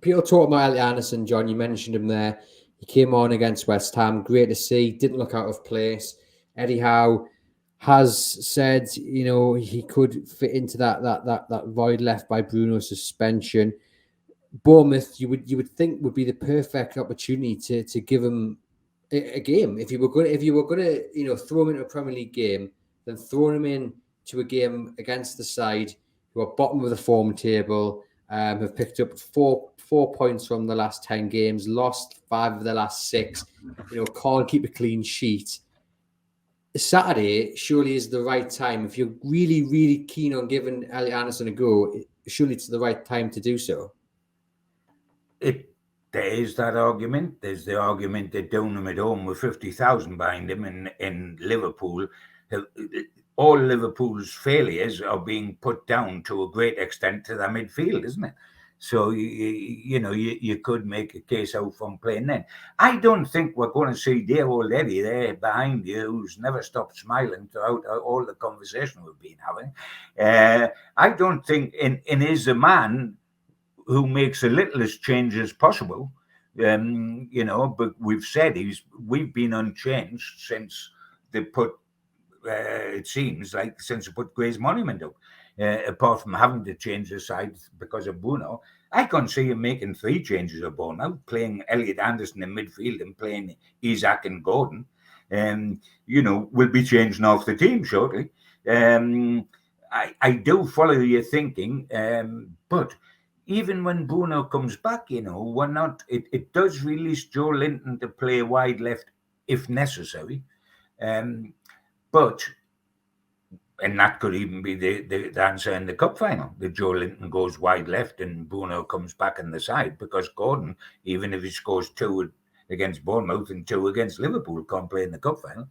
people talk about Elliot Anderson, John. You mentioned him there. He came on against West Ham. Great to see. Didn't look out of place. Eddie Howe has said, he could fit into that void left by Bruno's suspension. Bournemouth, you would think would be the perfect opportunity to give him a game. If you were going to throw him into a Premier League game, then throw him in to a game against the side who are bottom of the form table, have picked up four points from the last 10 games, lost 5 of the last 6, can't keep a clean sheet. Saturday surely is the right time. If you're really, really keen on giving Elliot Anderson a go, surely it's the right time to do so. There is that argument. There's the argument that Downham at home with 50,000 behind him in Liverpool. All Liverpool's failures are being put down to a great extent to their midfield, isn't it? So, you could make a case out from playing then. I don't think we're going to see dear old Eddie there behind you, who's never stopped smiling throughout all the conversation we've been having. I don't think, and is a man who makes the littlest changes possible. But we've said we've been unchanged since they put, it seems like, since they put Gray's Monument up. Apart from having to change the side because of Bruno, I can't see him making 3 changes at Bournemouth, playing Elliot Anderson in midfield and playing Isak and Gordon. Will be changing off the team shortly. I do follow your thinking, but even when Bruno comes back, we're not. It does release Joe Linton to play wide left if necessary, but. And that could even be the answer in the cup final. That Joe Linton goes wide left and Bruno comes back on the side, because Gordon, even if he scores 2 against Bournemouth and 2 against Liverpool, can't play in the cup final.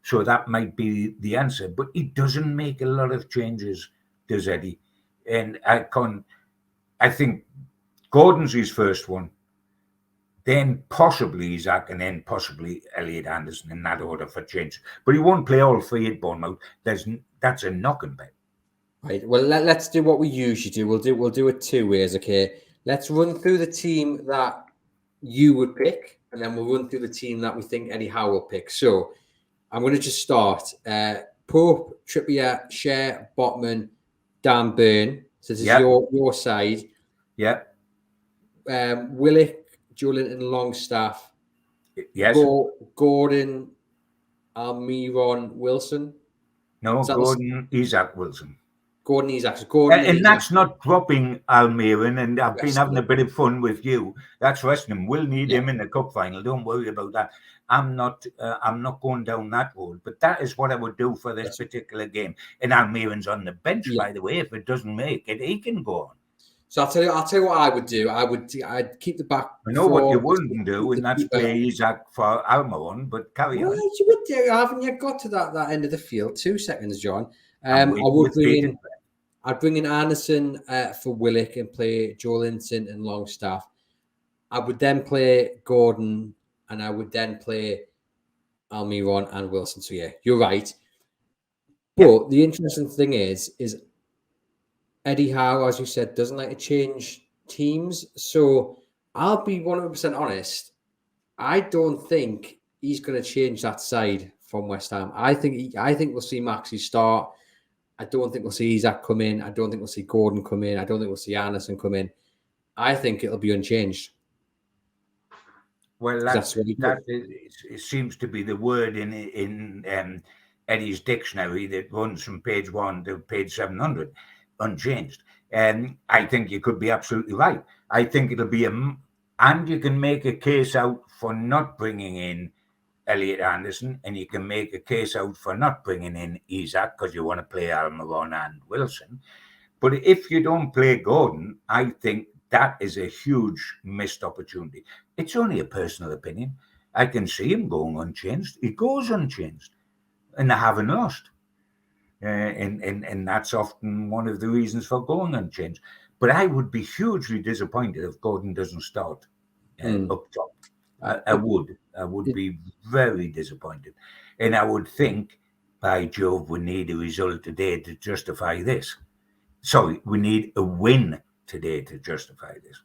So that might be the answer. But he doesn't make a lot of changes, does Eddie? And I think Gordon's his first one. Then possibly Isak, and then possibly Elliot Anderson, in that order for change. But he won't play all 3 at Bournemouth. That's a knocking bet. Right. Well, let's do what we usually do. We'll do it 2 ways. Okay. Let's run through the team that you would pick, and then we'll run through the team that we think Eddie Howe will pick. So I'm going to just start. Pope, Trippier, Cher, Botman, Dan Burn. So this is your side. Yeah. Willock, Joe Linton, Longstaff. Yes. Gordon, Almiron, Wilson. No, Gordon, Isak, Wilson. Gordon, Isak. And that's not dropping Almiron, and I've been having a bit of fun with you. That's resting him. We'll need him in the cup final. Don't worry about that. I'm not going down that road, but that is what I would do for this particular game. And Almiron's on the bench, by the way. If it doesn't make it, he can go on. So I'll tell you what I would do. I'd keep the back. I know what you wouldn't do, and that's play Isak for Almiron, but carry on. You would do. Haven't you got to that end of the field? 2 seconds, John. I'd bring in Anderson for Willock and play Joe Linton and Longstaff. I would then play Gordon, and I would then play Almiron and Wilson. So yeah, you're right. But the interesting thing is Eddie Howe, as you said, doesn't like to change teams. So I'll be 100% honest. I don't think he's going to change that side from West Ham. I think we'll see Maxey start. I don't think we'll see Isak come in. I don't think we'll see Gordon come in. I don't think we'll see Anderson come in. I think it'll be unchanged. Well, it seems to be the word in Eddie's dictionary that runs from page 1 to page 700. Unchanged. And I think you could be absolutely right. I think it'll be and you can make a case out for not bringing in Elliot Anderson, and you can make a case out for not bringing in Isak because you want to play Almiron and Wilson. But if you don't play Gordon, I think that is a huge missed opportunity. It's only a personal opinion. I can see him going unchanged. He goes unchanged, and they haven't lost. And that's often one of the reasons for going unchanged. But I would be hugely disappointed if Gordon doesn't start up top. I would be very disappointed. And I would think, by Jove, we need a result today to justify this. Sorry, we need a win today to justify this.